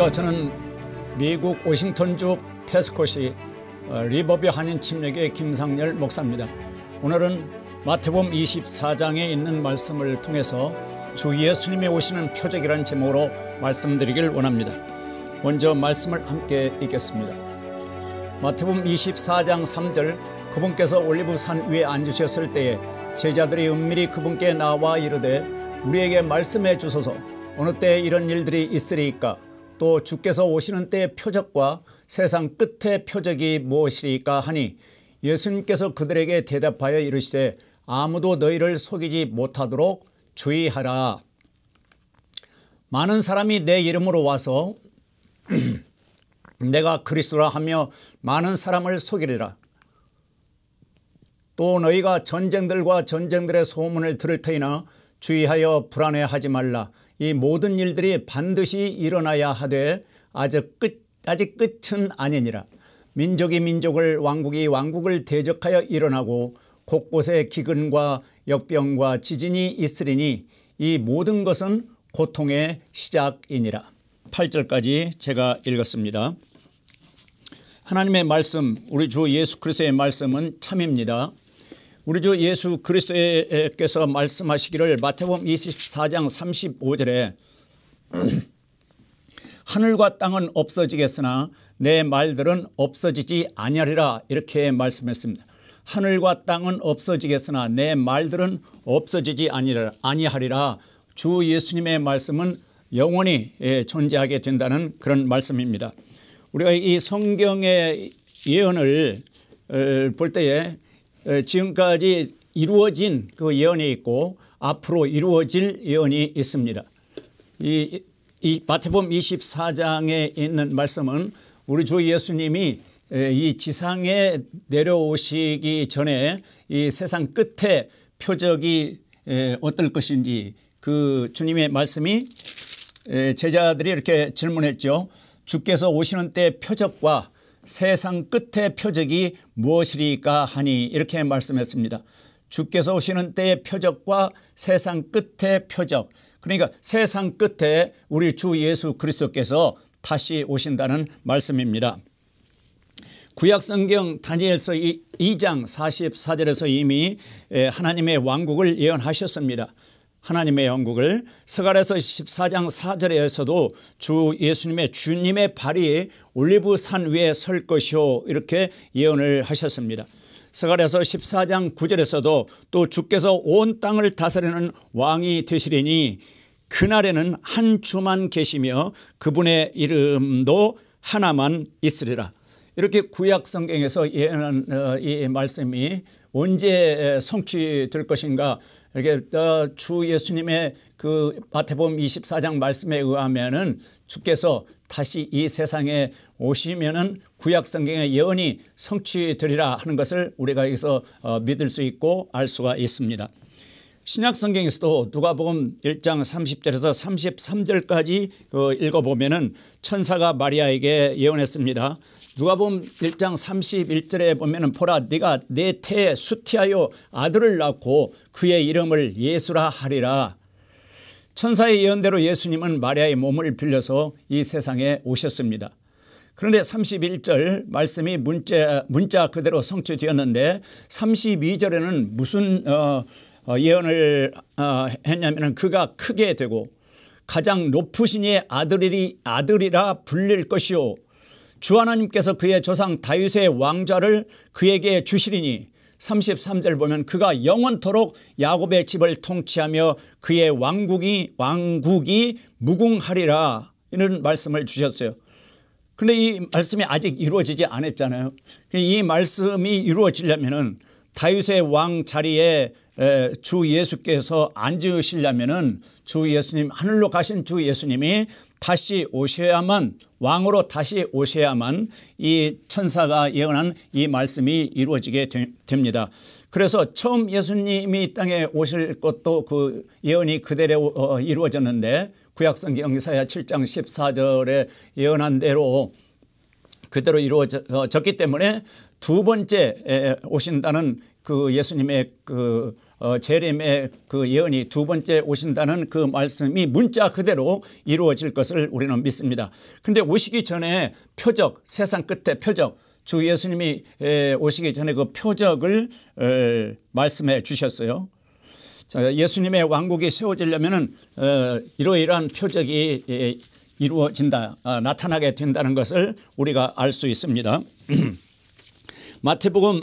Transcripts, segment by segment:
안녕하십니까. 저는 미국 워싱턴주 패스코시 리버뷰 한인 침략의 김상열 목사입니다. 오늘은 마태복음 24장에 있는 말씀을 통해서 주 예수님이 오시는 표적이라는 제목으로 말씀드리길 원합니다. 먼저 말씀을 함께 읽겠습니다. 마태복음 24장 3절, 그분께서 올리브산 위에 앉으셨을 때에 제자들이 은밀히 그분께 나와 이르되 우리에게 말씀해 주소서, 어느 때에 이런 일들이 있으리이까? 또 주께서 오시는 때의 표적과 세상 끝의 표적이 무엇이리이까 하니, 예수님께서 그들에게 대답하여 이르시되 아무도 너희를 속이지 못하도록 주의하라. 많은 사람이 내 이름으로 와서 내가 그리스도라 하며 많은 사람을 속이리라. 또 너희가 전쟁들과 전쟁들의 소문을 들을 터이나 주의하여 불안해하지 말라. 이 모든 일들이 반드시 일어나야 하되 아직 끝은 아니니라. 민족이 민족을, 왕국이 왕국을 대적하여 일어나고 곳곳에 기근과 역병과 지진이 있으리니 이 모든 것은 고통의 시작이니라. 8절까지 제가 읽었습니다. 하나님의 말씀, 우리 주 예수 그리스도의 말씀은 참입니다. 우리 주 예수 그리스도께서 말씀하시기를 마태복음 24장 35절에 하늘과 땅은 없어지겠으나 내 말들은 없어지지 아니하리라, 이렇게 말씀했습니다. 하늘과 땅은 없어지겠으나 내 말들은 없어지지 아니하리라. 주 예수님의 말씀은 영원히 존재하게 된다는 그런 말씀입니다. 우리가 이 성경의 예언을 볼 때에 지금까지 이루어진 그 예언이 있고 앞으로 이루어질 예언이 있습니다. 이 마태복음 24장에 있는 말씀은 우리 주 예수님이 이 지상에 내려오시기 전에 이 세상 끝에 표적이 어떨 것인지, 그 주님의 말씀이 제자들이 이렇게 질문했죠. 주께서 오시는 때 표적과 세상 끝의 표적이 무엇이리까 하니, 이렇게 말씀했습니다. 주께서 오시는 때의 표적과 세상 끝의 표적, 그러니까 세상 끝에 우리 주 예수 그리스도께서 다시 오신다는 말씀입니다. 구약성경 다니엘서 2장 44절에서 이미 하나님의 왕국을 예언하셨습니다. 하나님의 왕국을 스가랴서 14장 4절에서도 주 예수님의 주님의 발이 올리브산 위에 설 것이요, 이렇게 예언을 하셨습니다. 스가랴서 14장 9절에서도 또 주께서 온 땅을 다스리는 왕이 되시리니 그날에는 한 주만 계시며 그분의 이름도 하나만 있으리라. 이렇게 구약 성경에서 예언한 이 말씀이 언제 성취될 것인가? 이렇게 주 예수님의 그 마태복음 24장 말씀에 의하면은 주께서 다시 이 세상에 오시면은 구약 성경의 예언이 성취되리라 하는 것을 우리가 여기서 믿을 수 있고 알 수가 있습니다. 신약 성경에서도 누가복음 1장 30절에서 33절까지 읽어보면은 천사가 마리아에게 예언했습니다. 누가복음 1장 31절에 보면은 보라, 네가 내 태에 수티하여 아들을 낳고 그의 이름을 예수라 하리라. 천사의 예언대로 예수님은 마리아의 몸을 빌려서 이 세상에 오셨습니다. 그런데 31절 말씀이 문자 그대로 성취되었는데 32절에는 무슨 예언을 했냐면은 그가 크게 되고 가장 높으신 이의 아들이라 불릴 것이요, 주 하나님께서 그의 조상 다윗의 왕좌를 그에게 주시리니 33절 보면 그가 영원토록 야곱의 집을 통치하며 그의 왕국이 무궁하리라, 이런 말씀을 주셨어요. 그런데 이 말씀이 아직 이루어지지 않았잖아요. 이 말씀이 이루어지려면은 다윗의 왕 자리에 주 예수께서 앉으시려면은 주 예수님, 하늘로 가신 주 예수님이 다시 오셔야만, 왕으로 다시 오셔야만 이 천사가 예언한 이 말씀이 이루어지게 됩니다. 그래서 처음 예수님이 땅에 오실 것도 그 예언이 그대로 이루어졌는데 구약성경 이사야 7장 14절에 예언한 대로 그대로 이루어졌기 때문에 두 번째 오신다는 그 예수님의 그 재림의 그 예언이 두 번째 오신다는 그 말씀이 문자 그대로 이루어질 것을 우리는 믿습니다. 그런데 오시기 전에 표적, 세상 끝에 표적, 주 예수님이 오시기 전에 그 표적을 말씀해 주셨어요. 자, 예수님의 왕국이 세워지려면은 이러이러한 표적이 이루어진다, 나타나게 된다는 것을 우리가 알 수 있습니다. 마태복음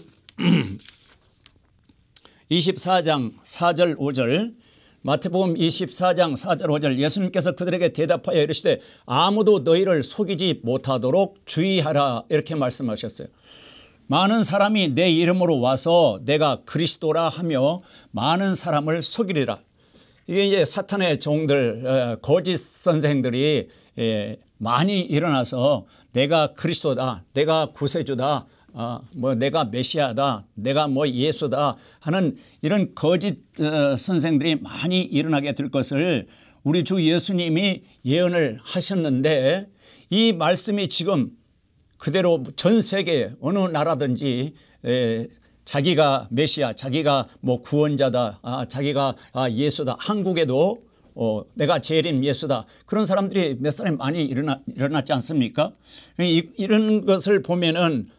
24장 4절 5절, 마태복음 24장 4절 5절, 예수님께서 그들에게 대답하여 이르시되 아무도 너희를 속이지 못하도록 주의하라, 이렇게 말씀하셨어요. 많은 사람이 내 이름으로 와서 내가 그리스도라 하며 많은 사람을 속이리라. 이게 이제 사탄의 종들, 거짓 선생들이 많이 일어나서 내가 그리스도다, 내가 구세주다, 내가 메시아다, 내가 예수다 하는 이런 거짓 선생들이 많이 일어나게 될 것을 우리 주 예수님이 예언을 하셨는데, 이 말씀이 지금 그대로 전 세계 어느 나라든지 자기가 메시아, 자기가 구원자다, 자기가 예수다, 한국에도 내가 재림 예수다, 그런 사람들이 몇 사람이 많이 일어났지 않습니까? 이런 것을 보면은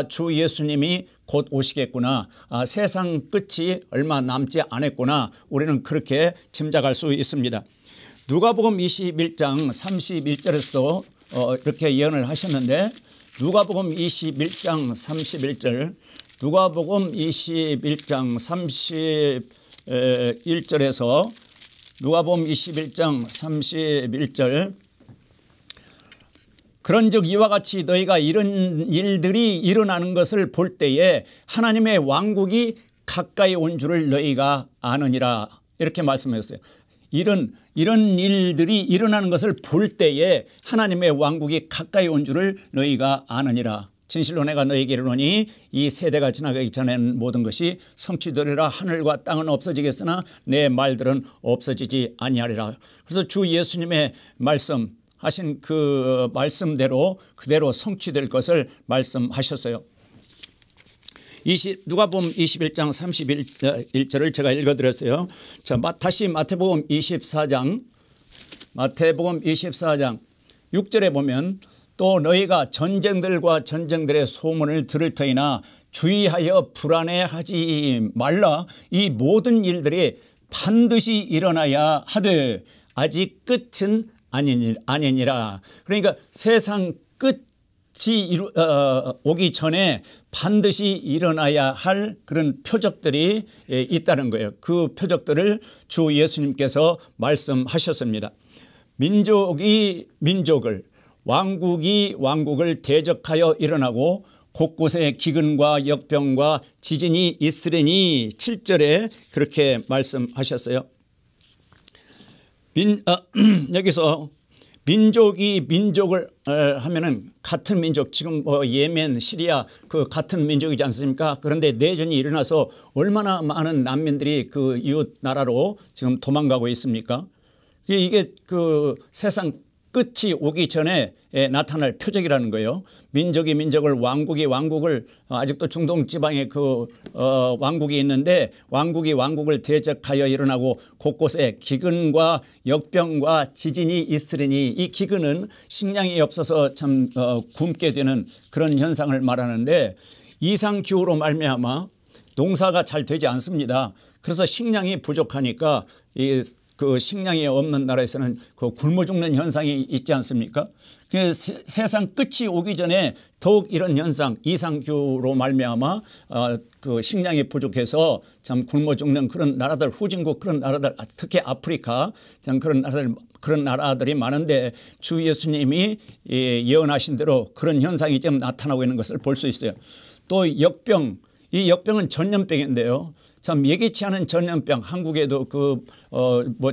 주 예수님이 곧 오시겠구나, 세상 끝이 얼마 남지 않았구나, 우리는 그렇게 짐작할 수 있습니다. 누가복음 21장 31절에서도 이렇게 예언을 하셨는데, 누가복음 21장 31절, 누가복음 21장 31절에서 누가복음 21장 31절, 그런즉 이와 같이 너희가 이런 일들이 일어나는 것을 볼 때에 하나님의 왕국이 가까이 온 줄을 너희가 아느니라, 이렇게 말씀하셨어요. 이런 일들이 일어나는 것을 볼 때에 하나님의 왕국이 가까이 온 줄을 너희가 아느니라. 진실로 내가 너희에게 이르노니 이 세대가 지나가기 전에는 모든 것이 성취되리라. 하늘과 땅은 없어지겠으나 내 말들은 없어지지 아니하리라. 그래서 주 예수님의 말씀하신 그 말씀대로 그대로 성취될 것을 말씀하셨어요. 누가복음 21장 31절을 제가 읽어드렸어요. 자, 다시 마태복음 24장 6절에 보면 또 너희가 전쟁들과 전쟁들의 소문을 들을 터이나 주의하여 불안해하지 말라. 이 모든 일들이 반드시 일어나야 하되 아직 끝은 아니니라. 그러니까 세상 끝이 오기 전에 반드시 일어나야 할 그런 표적들이 있다는 거예요. 그 표적들을 주 예수님께서 말씀하셨습니다. 민족이 민족을, 왕국이 왕국을 대적하여 일어나고 곳곳에 기근과 역병과 지진이 있으리니 7절에 그렇게 말씀하셨어요. 여기서 민족이 민족을 하면은 같은 민족, 지금 예멘, 시리아 그 같은 민족이지 않습니까? 그런데 내전이 일어나서 얼마나 많은 난민들이 그 이웃 나라로 지금 도망가고 있습니까? 이게 그 세상 끝이 오기 전에 나타날 표적이라는 거예요. 민족이 민족을, 왕국이 왕국을, 아직도 중동 지방에 그 왕국이 있는데 왕국이 왕국을 대적하여 일어나고 곳곳에 기근과 역병과 지진이 있으리니, 이 기근은 식량이 없어서 참 굶게 되는 그런 현상을 말하는데, 이상기후로 말미암아 농사가 잘 되지 않습니다. 그래서 식량이 부족하니까 그 식량이 없는 나라에서는 그 굶어 죽는 현상이 있지 않습니까? 세상 끝이 오기 전에 더욱 이런 현상, 이상기후로 말미암아 그 식량이 부족해서 참 굶어 죽는 그런 나라들, 후진국 그런 나라들, 특히 아프리카 참 그런 나라들이 많은데, 주 예수님이 예언하신 대로 그런 현상이 지금 나타나고 있는 것을 볼 수 있어요. 또 역병, 이 역병은 전염병인데요. 참 예기치 않은 전염병, 한국에도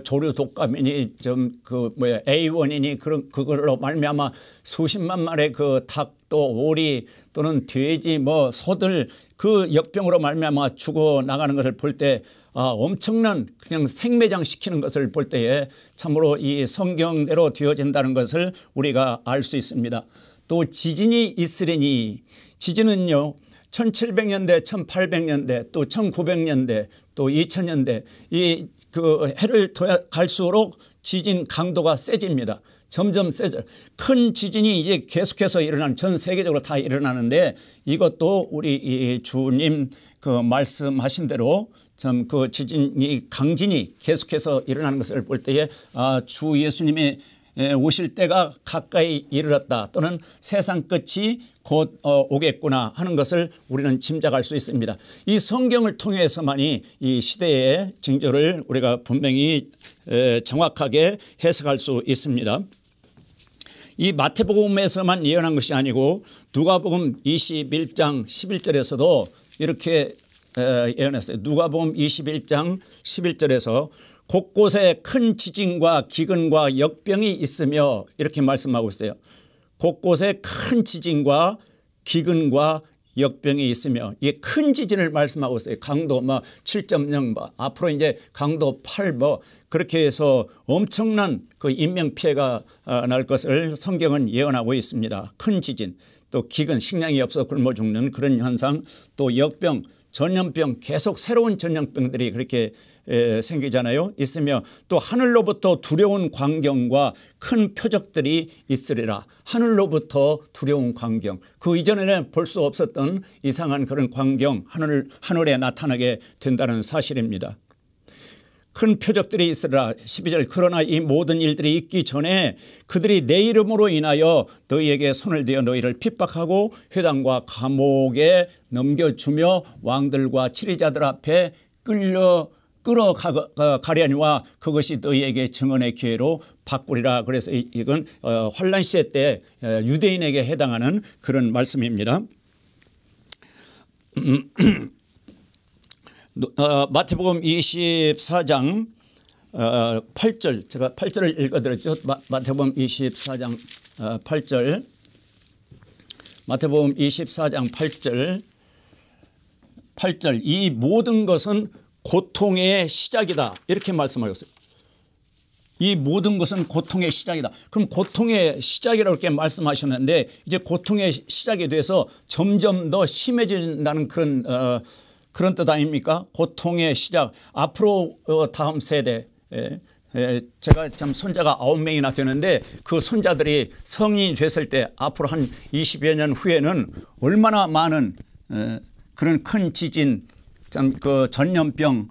조류 독감이니 A1이니 그걸로 말미암아 수십만 마리의 그 닭, 또 오리 또는 돼지, 소들 그 역병으로 말미암아 죽어 나가는 것을 볼 때 엄청난 그냥 생매장 시키는 것을 볼 때에 참으로 이 성경대로 되어진다는 것을 우리가 알 수 있습니다. 또 지진이 있으리니, 지진은요 1700년대, 1800년대, 또 1900년대, 또 2000년대 이 그 해를 갈수록 지진 강도가 세집니다. 점점 세져. 큰 지진이 이제 계속해서 일어나는 전 세계적으로 다 일어나는데 이것도 우리 이 주님 그 말씀하신 대로 참 그 지진이 강진이 계속해서 일어나는 것을 볼 때에 주 예수님이 오실 때가 가까이 이르렀다 또는 세상 끝이 곧 오겠구나 하는 것을 우리는 짐작할 수 있습니다. 이 성경을 통해서만이 이 시대의 징조를 우리가 분명히 정확하게 해석할 수 있습니다. 이 마태복음에서만 예언한 것이 아니고 누가복음 21장 11절에서도 이렇게 예언했어요. 누가복음 21장 11절에서 곳곳에 큰 지진과 기근과 역병이 있으며 이렇게 말씀하고 있어요. 곳곳에 큰 지진과 기근과 역병이 있으며 이게 큰 지진을 말씀하고 있어요. 강도 7.0 앞으로 이제 강도 8 그렇게 해서 엄청난 그 인명 피해가 날 것을 성경은 예언하고 있습니다. 큰 지진 또 기근 식량이 없어 굶어 죽는 그런 현상 또 역병 전염병 계속 새로운 전염병들이 그렇게 생기잖아요. 있으며 또 하늘로부터 두려운 광경과 큰 표적들이 있으리라. 하늘로부터 두려운 광경 그 이전에는 볼 수 없었던 이상한 그런 광경 하늘에 나타나게 된다는 사실입니다. 큰 표적들이 있으리라. 12절 그러나 이 모든 일들이 있기 전에 그들이 내 이름으로 인하여 너희에게 손을 대어 너희를 핍박하고 회당과 감옥에 넘겨주며 왕들과 치리자들 앞에 끌어가려니와 그것이 너희에게 증언의 기회로 바꾸리라. 그래서 이건 환란 시대 때 유대인에게 해당하는 그런 말씀입니다. 마태복음 24장 8절 제가 8절을 읽어드렸죠. 마태복음 24장 8절 마태복음 24장 8절 이 모든 것은 고통의 시작이다 이렇게 말씀하셨어요. 이 모든 것은 고통의 시작이다. 그럼 고통의 시작이라고 이렇게 말씀하셨는데 이제 고통의 시작이 돼서 점점 더 심해진다는 그런 뜻 아닙니까? 고통의 시작. 앞으로 다음 세대 제가 참 손자가 9명이나 되는데 그 손자들이 성인이 됐을 때 앞으로 한 20여 년 후에는 얼마나 많은 그런 큰 지진 참 그 전염병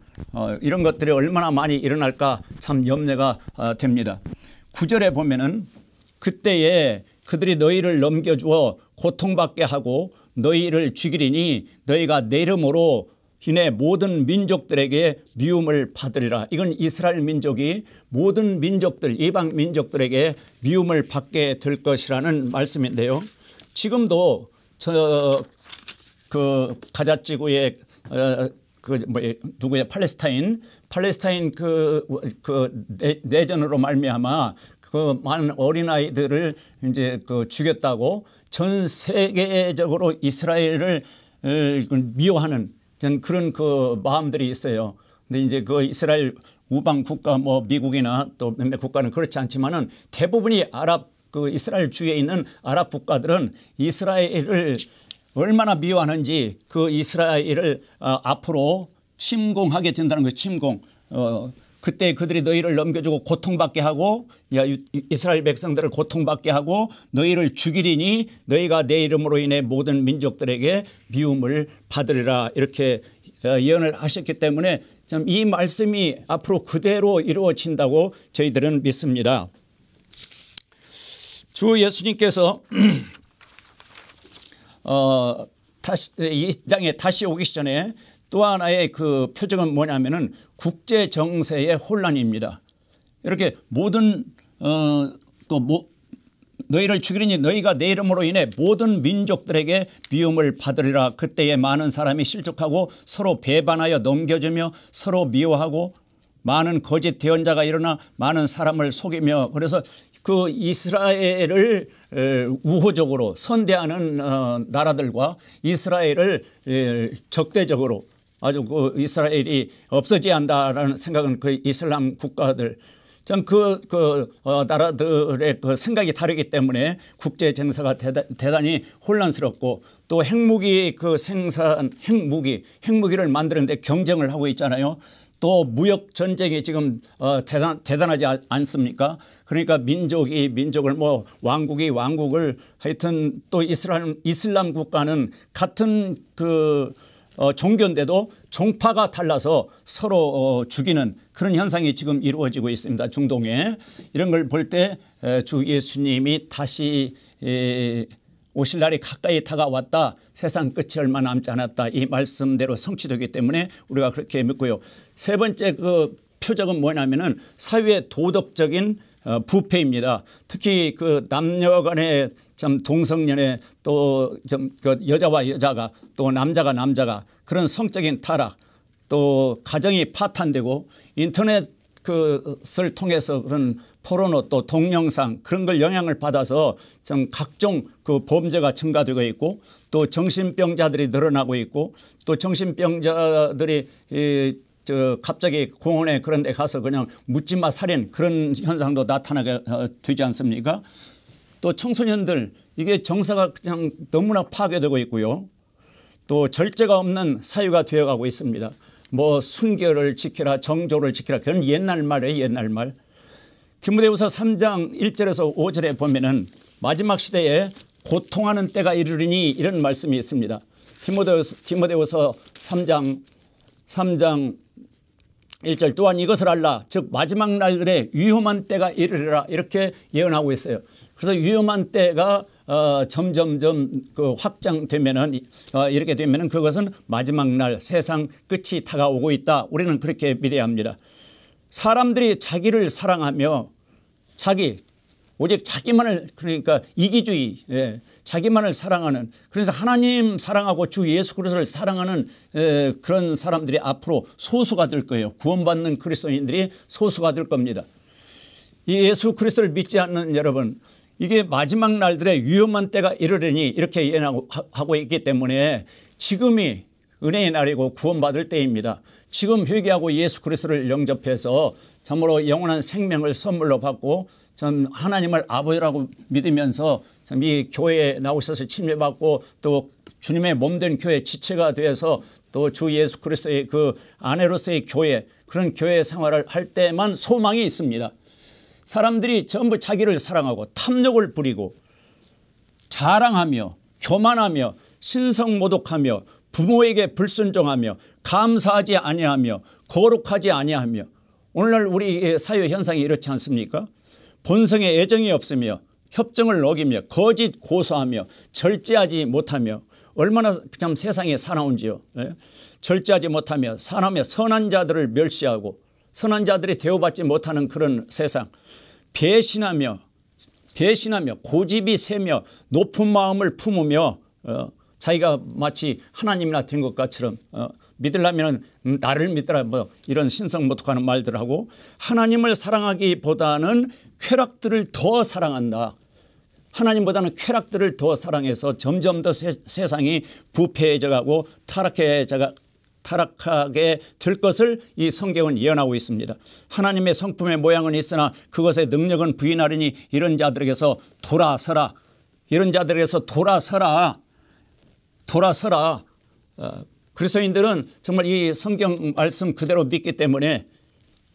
이런 것들이 얼마나 많이 일어날까 참 염려가 됩니다. 9절에 보면은 그때에 그들이 너희를 넘겨주어 고통받게 하고 너희를 죽이리니 너희가 내 이름으로 인해 모든 민족들에게 미움을 받으리라. 이건 이스라엘 민족이 모든 민족들 이방 민족들에게 미움을 받게 될 것이라는 말씀인데요. 지금도 그 가자지구의 누구야 팔레스타인 내전으로 말미암아 그 많은 어린아이들을 이제 죽였다고 전 세계적으로 이스라엘을 미워하는 그런 그 마음들이 있어요. 근데 이제 그 이스라엘 우방 국가 미국이나 또 몇몇 국가는 그렇지 않지만은 대부분이 이스라엘 주위에 있는 아랍 국가들은 이스라엘을 얼마나 미워하는지 그 이스라엘을 앞으로 침공하게 된다는 거예요. 침공. 그때 그들이 너희를 넘겨주고 고통받게 하고 이스라엘 백성들을 고통받게 하고 너희를 죽이리니 너희가 내 이름으로 인해 모든 민족들에게 미움을 받으리라 이렇게 예언을 하셨기 때문에 참 이 말씀이 앞으로 그대로 이루어진다고 저희들은 믿습니다. 주 예수님께서 이 땅에 다시 오기 전에 또 하나의 그 표적은 뭐냐면은 국제 정세의 혼란입니다. 이렇게 모든 너희를 죽이리니 너희가 내 이름으로 인해 모든 민족들에게 미움을 받으리라. 그때에 많은 사람이 실족하고 서로 배반하여 넘겨주며 서로 미워하고 많은 거짓 대언자가 일어나 많은 사람을 속이며 그래서 그 이스라엘을 우호적으로 선대하는 나라들과 이스라엘을 적대적으로 아주 그 이스라엘이 없어져야 한다라는 생각은 그 이슬람 국가들 참 나라들의 그 생각이 다르기 때문에 국제 정세가 대단히 혼란스럽고 또 핵무기 그 생산 핵무기를 만드는데 경쟁을 하고 있잖아요. 또 무역 전쟁이 지금 대단하지 않습니까? 그러니까 민족을 뭐 왕국이 왕국을 하여튼 또 이슬람 국가는 같은 그 종교인데도 종파가 달라서 서로 죽이는 그런 현상이 지금 이루어지고 있습니다. 중동에. 이런 걸 볼 때 주 예수님이 다시 오실 날이 가까이 다가왔다. 세상 끝이 얼마 남지 않았다. 이 말씀대로 성취되기 때문에 우리가 그렇게 믿고요. 세 번째 그 표적은 뭐냐면은 사회의 도덕적인 부패입니다. 특히 그 남녀 간의 참 동성연애 또 좀 그 여자와 여자가 또 남자가 그런 성적인 타락 또 가정이 파탄되고 인터넷 그것을 통해서 그런 포르노 또 동영상 그런 걸 영향을 받아서 좀 각종 그 범죄가 증가되고 있고 또 정신병자들이 늘어나고 있고 또 정신병자들이 갑자기 공원에 그런 데 가서 그냥 묻지마 살인 그런 현상도 나타나게 되지 않습니까? 또 청소년들 이게 정서가 그냥 너무나 파괴되고 있고요. 또 절제가 없는 사유가 되어가고 있습니다. 뭐 순결을 지키라 정조를 지키라 그런 옛날 말이에요. 옛날 말. 디모데후서 3장 1절에서 5절에 보면은 마지막 시대에 고통하는 때가 이르리니 이런 말씀이 있습니다. 디모데후서 3장 1절 또한 이것을 알라 즉 마지막 날들에 위험한 때가 이르리라 이렇게 예언하고 있어요. 그래서 위험한 때가 점점점 그 확장되면은 이렇게 되면은 그것은 마지막 날 세상 끝이 다가오고 있다. 우리는 그렇게 믿어야 합니다. 사람들이 자기를 사랑하며 오직 자기만을 그러니까 이기주의 자기만을 사랑하는 그래서 하나님 사랑하고 주 예수 그리스도를 사랑하는 그런 사람들이 앞으로 소수가 될 거예요. 구원받는 그리스도인들이 소수가 될 겁니다. 이 예수 그리스도를 믿지 않는 여러분 이게 마지막 날들의 위험한 때가 이르려니 이렇게 예언하고 있기 때문에 지금이 은혜의 날이고 구원받을 때입니다. 지금 회개하고 예수 그리스도를 영접해서 참으로 영원한 생명을 선물로 받고 참 하나님을 아버지라고 믿으면서 참 이 교회에 나오셔서 침례받고 또 주님의 몸된 교회 지체가 되어서 또 주 예수 그리스도의 그 아내로서의 교회 그런 교회 생활을 할 때만 소망이 있습니다. 사람들이 전부 자기를 사랑하고 탐욕을 부리고 자랑하며 교만하며 신성모독하며 부모에게 불순종하며 감사하지 아니하며 거룩하지 아니하며 오늘날 우리 사회 현상이 이렇지 않습니까? 본성에 애정이 없으며 협정을 어기며 거짓 고소하며 절제하지 못하며 얼마나 참 세상에 사나운지요. 절제하지 못하며 사람의 선한 자들을 멸시하고 선한 자들이 대우받지 못하는 그런 세상 배신하며 고집이 세며 높은 마음을 품으며 자기가 마치 하나님이나 된 것 같처럼 믿으려면 나를 믿더라 뭐 이런 신성모독하는 말들 하고 하나님을 사랑하기보다는 쾌락들을 더 사랑한다. 하나님보다는 쾌락들을 더 사랑해서 점점 더 세상이 부패해져 가고 타락하게 될 것을 이 성경은 예언하고 있습니다. 하나님의 성품의 모양은 있으나 그것의 능력은 부인하리니 이런 자들에게서 돌아서라. 이런 자들에게서 돌아서라. 그리스도인들은 정말 이 성경 말씀 그대로 믿기 때문에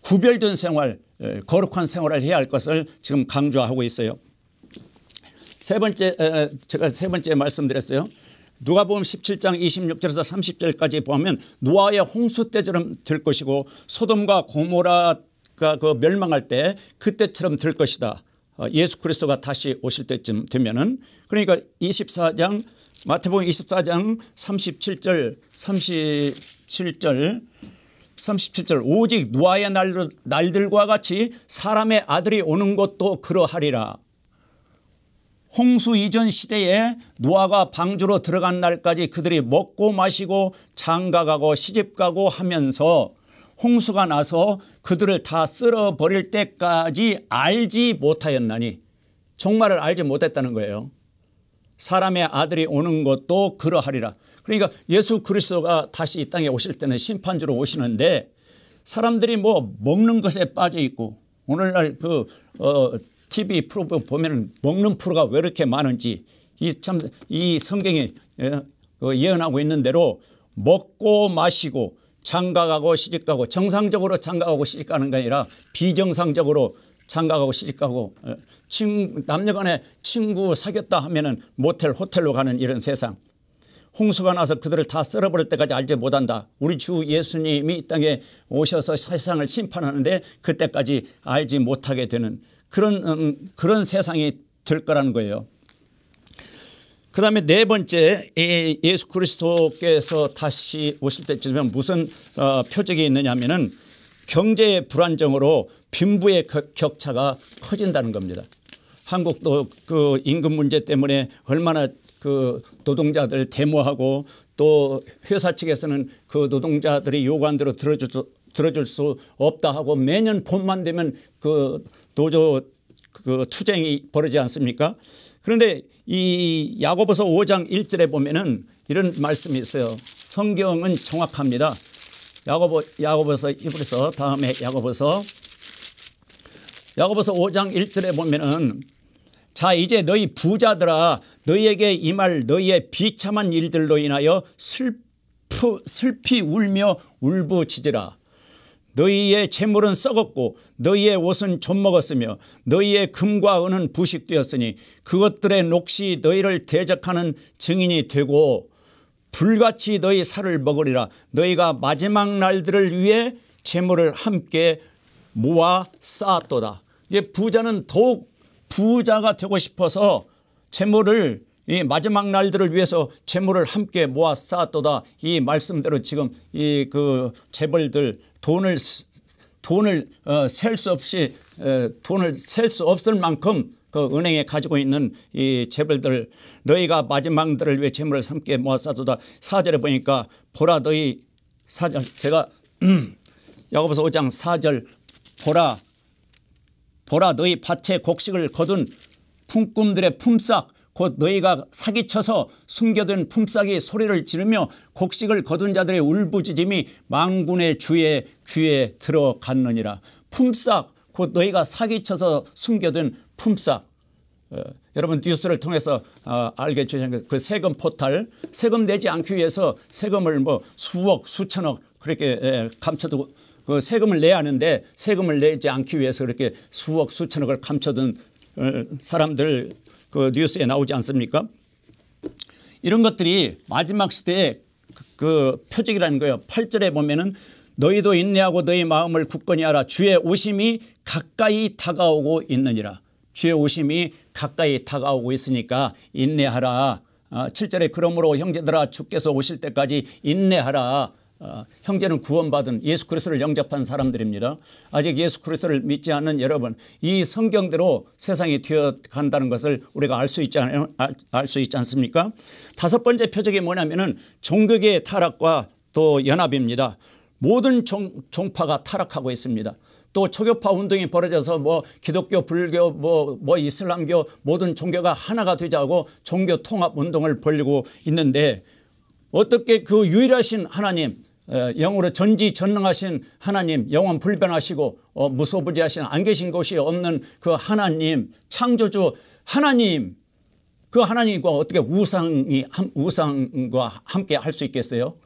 구별된 생활, 거룩한 생활을 해야 할 것을 지금 강조하고 있어요. 제가 세 번째 말씀드렸어요. 누가복음 17장 26절에서 30절까지 보면 노아의 홍수 때처럼 될 것이고 소돔과 고모라가 그 멸망할 때 그때처럼 될 것이다. 예수 그리스도가 다시 오실 때쯤 되면은 그러니까 마태복음 24장 37절 오직 노아의 날들과 같이 사람의 아들이 오는 것도 그러하리라. 홍수 이전 시대에 노아가 방주로 들어간 날까지 그들이 먹고 마시고 장가가고 시집가고 하면서 홍수가 나서 그들을 다 쓸어버릴 때까지 알지 못하였나니 종말을 알지 못했다는 거예요. 사람의 아들이 오는 것도 그러하리라. 그러니까 예수 그리스도가 다시 이 땅에 오실 때는 심판주로 오시는데 사람들이 뭐 먹는 것에 빠져 있고 오늘날 그 TV 프로 보면은 먹는 프로가 왜 이렇게 많은지 이 성경이 예언하고 있는 대로 먹고 마시고 장가가고 시집가고 정상적으로 장가가고 시집가는 게 아니라 비정상적으로 장가가고 시집가고 남녀간에 친구 사귀었다 하면은 모텔 호텔로 가는 이런 세상. 홍수가 나서 그들을 다 썰어버릴 때까지 알지 못한다. 우리 주 예수님이 이 땅에 오셔서 세상을 심판하는데 그때까지 알지 못하게 되는 그런 세상이 될 거라는 거예요. 그다음에 네 번째, 예수 그리스도께서 다시 오실 때쯤에 무슨 표적이 있느냐 하면은 경제의 불안정으로 빈부의 격차가 커진다는 겁니다. 한국도 그 임금 문제 때문에 얼마나 그 노동자들 데모하고 또 회사 측에서는 그 노동자들이 요구한 대로 들어줄 수 없다 하고 매년 봄만 되면 그 노조 그 투쟁이 벌어지지 않습니까? 그런데 이 야고보서 5장 1절에 보면은 이런 말씀이 있어요. 성경은 정확합니다. 야고보서 히브리서 다음에 야고보서 5장 1절에 보면은 자 이제 너희 부자들아 너희에게 임할 너희의 비참한 일들로 인하여 슬피 울며 울부짖으라. 너희의 재물은 썩었고 너희의 옷은 좀먹었으며 너희의 금과 은은 부식되었으니 그것들의 녹시 너희를 대적하는 증인이 되고 불같이 너희 살을 먹으리라. 너희가 마지막 날들을 위해 재물을 함께 모아 쌓았도다. 이게 부자는 더욱 부자가 되고 싶어서 재물을 이 마지막 날들을 위해서 재물을 함께 모아 쌓았도다. 이 말씀대로 지금 이 그 재벌들 돈을 셀 수 없이 돈을 셀 수 없을 만큼 그 은행에 가지고 있는 이 재벌들 너희가 마지막 날들을 위해 재물을 함께 모아 쌓았도다. 4절에 보니까 보라 너희 4절 제가 야고보서 5장 4절 보라 너희 밭에 곡식을 거둔 품꾼들의 품삯 곧 너희가 사기쳐서 숨겨둔 품삯이 소리를 지르며 곡식을 거둔 자들의 울부짖음이 만군의 주의 귀에 들어갔느니라. 품삯 곧 너희가 사기쳐서 숨겨둔 품삯. 여러분 뉴스를 통해서 알게 주신 그 세금 포탈 세금 내지 않기 위해서 세금을 뭐 수억 수천억 그렇게 감춰두고 그 세금을 내야 하는데 세금을 내지 않기 위해서 그렇게 수억 수천억을 감춰둔 사람들 그 뉴스에 나오지 않습니까? 이런 것들이 마지막 시대의 그 표적이라는 거예요. 8절에 보면은 너희도 인내하고 너희 마음을 굳건히 하라. 주의 오심이 가까이 다가오고 있느니라. 주의 오심이 가까이 다가오고 있으니까 인내하라. 7절에 그러므로 형제들아 주께서 오실 때까지 인내하라. 형제는 구원받은 예수 그리스도를 영접한 사람들입니다. 아직 예수 그리스도를 믿지 않는 여러분 이 성경대로 세상이 되어간다는 것을 우리가 알 수 있지 않습니까? 다섯 번째 표적이 뭐냐면은 종교계의 타락과 또 연합입니다. 모든 종파가 타락하고 있습니다. 또 초교파 운동이 벌어져서 뭐 기독교 불교 뭐 이슬람교 모든 종교가 하나가 되자고 종교 통합 운동을 벌이고 있는데 어떻게 그 유일하신 하나님 영으로 전지전능하신 하나님 영원 불변하시고 무소부지하신 안 계신 곳이 없는 그 하나님 창조주 하나님 그 하나님과 어떻게 우상과 함께 할 수 있겠어요?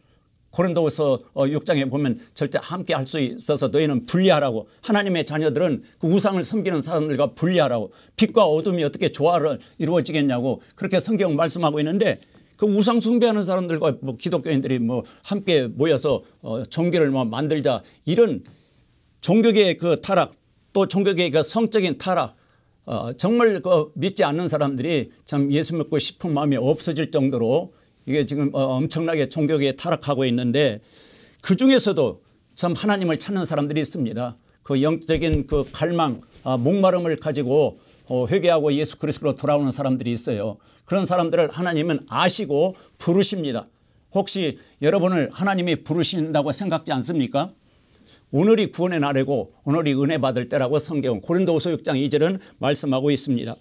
고린도후서 6장에 보면 절대 함께 할 수 있어서 너희는 분리하라고 하나님의 자녀들은 그 우상을 섬기는 사람들과 분리하라고 빛과 어둠이 어떻게 조화를 이루어지겠냐고 그렇게 성경 말씀하고 있는데 그 우상 숭배하는 사람들과 뭐 기독교인들이 뭐 함께 모여서 종교를 뭐 만들자 이런 종교계의 그 타락 또 종교계의 그 성적인 타락 정말 그 믿지 않는 사람들이 참 예수 믿고 싶은 마음이 없어질 정도로 이게 지금 엄청나게 종교계에 타락하고 있는데 그중에서도 참 하나님을 찾는 사람들이 있습니다. 그 영적인 그 갈망 목마름을 가지고 회개하고 예수 그리스도로 돌아오는 사람들이 있어요. 그런 사람들을 하나님은 아시고 부르십니다. 혹시 여러분을 하나님이 부르신다고 생각지 않습니까? 오늘이 구원의 날이고 오늘이 은혜 받을 때라고 성경 고린도후서 6장 2절은 말씀하고 있습니다.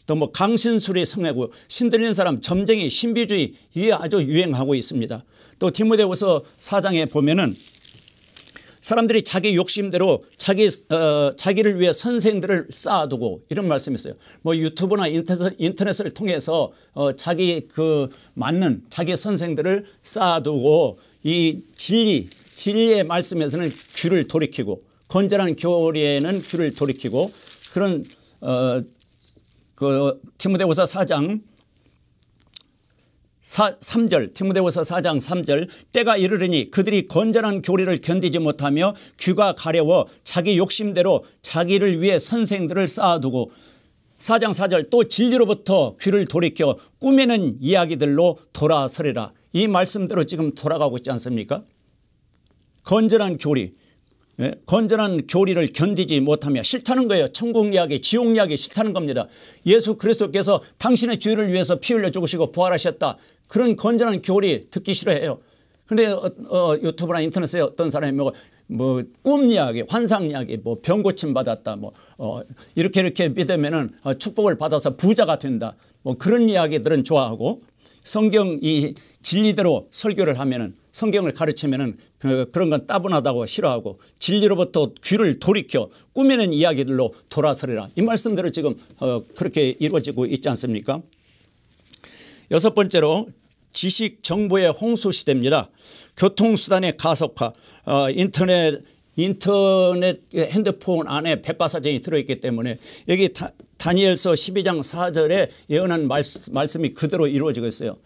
또 뭐 강신술이 성하고 신들린 사람 점쟁이 신비주의 이게 아주 유행하고 있습니다. 또 디모데후서 4장에 보면은 사람들이 자기 욕심대로 자기를 위해 선생들을 쌓아두고 이런 말씀이 있어요. 뭐 유튜브나 인터넷을 통해서 자기 맞는 자기 선생들을 쌓아두고 이 진리의 말씀에서는 귀를 돌이키고 건전한 교리에는 귀를 돌이키고 그런 디모데후서 4장 3절 디모데후서 4장 3절 때가 이르르니 그들이 건전한 교리를 견디지 못하며 귀가 가려워 자기 욕심대로 자기를 위해 선생들을 쌓아두고 4장 4절 또 진리로부터 귀를 돌이켜 꾸미는 이야기들로 돌아서리라. 이 말씀대로 지금 돌아가고 있지 않습니까? 건전한 교리, 건전한 교리를 견디지 못하며 싫다는 거예요. 천국 이야기, 지옥 이야기 싫다는 겁니다. 예수 그리스도께서 당신의 죄를 위해서 피 흘려 죽으시고 부활하셨다. 그런 건전한 교리 듣기 싫어해요. 그런데 유튜브나 인터넷에 어떤 사람이 뭐 꿈 이야기, 환상 이야기, 뭐 병 고침 받았다, 뭐 이렇게 믿으면은 축복을 받아서 부자가 된다. 뭐 그런 이야기들은 좋아하고 성경 이 진리대로 설교를 하면은 성경을 가르치면은 그런 건 따분하다고 싫어하고 진리로부터 귀를 돌이켜 꾸미는 이야기들로 돌아서리라. 이 말씀대로 지금 그렇게 이루어지고 있지 않습니까? 여섯 번째로 지식 정보의 홍수 시대입니다. 교통수단의 가속화, 인터넷 핸드폰 안에 백과사전이 들어있기 때문에 여기 다니엘서 12장 4절에 예언한 말씀이 그대로 이루어지고 있어요.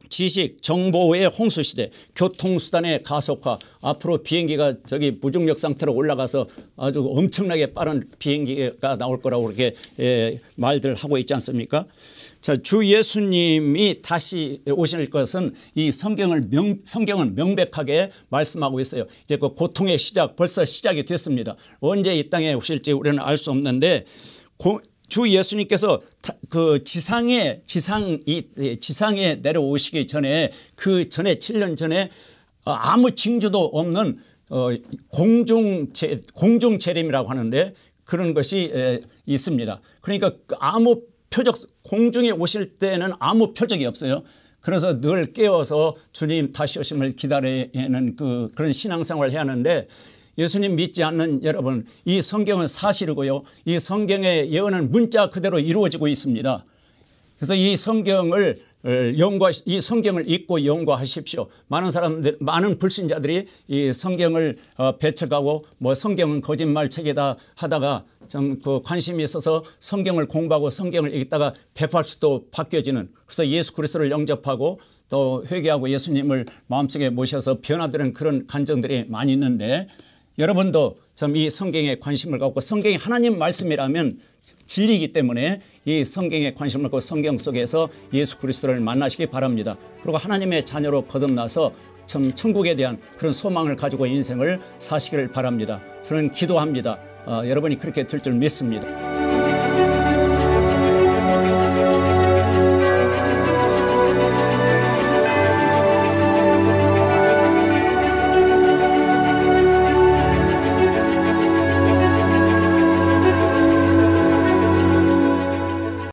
지식 정보의 홍수시대, 교통수단의 가속화, 앞으로 비행기가 무중력 상태로 올라가서 아주 엄청나게 빠른 비행기가 나올 거라고 그렇게 말들 하고 있지 않습니까? 자, 주 예수님이 다시 오실 것은 이 성경은 명백하게 말씀하고 있어요. 이제 그 고통의 시작, 벌써 시작이 됐습니다. 언제 이 땅에 오실지 우리는 알 수 없는데 주 예수님께서 지상에 내려오시기 전에 그 전에 7년 전에 아무 징조도 없는 공중 재림이라고 하는데 그런 것이 있습니다. 그러니까 아무 표적, 공중에 오실 때는 아무 표적이 없어요. 그래서 늘 깨어서 주님 다시 오심을 기다리는 그런 신앙생활을 해야 하는데 예수님 믿지 않는 여러분, 이 성경은 사실이고요. 이 성경의 예언은 문자 그대로 이루어지고 있습니다. 그래서 이 성경을 읽고 연구하십시오. 많은 불신자들이 이 성경을 배척하고 뭐 성경은 거짓말책이다 하다가 좀 관심이 있어서 성경을 공부하고 성경을 읽다가 180도 바뀌어지는, 그래서 예수 그리스도를 영접하고 또 회개하고 예수님을 마음속에 모셔서 변화되는 그런 간증들이 많이 있는데, 여러분도 좀 이 성경에 관심을 갖고, 성경이 하나님 말씀이라면 진리이기 때문에 이 성경에 관심을 갖고 성경 속에서 예수 그리스도를 만나시기 바랍니다. 그리고 하나님의 자녀로 거듭나서 참 천국에 대한 그런 소망을 가지고 인생을 사시기를 바랍니다. 저는 기도합니다. 여러분이 그렇게 될 줄 믿습니다.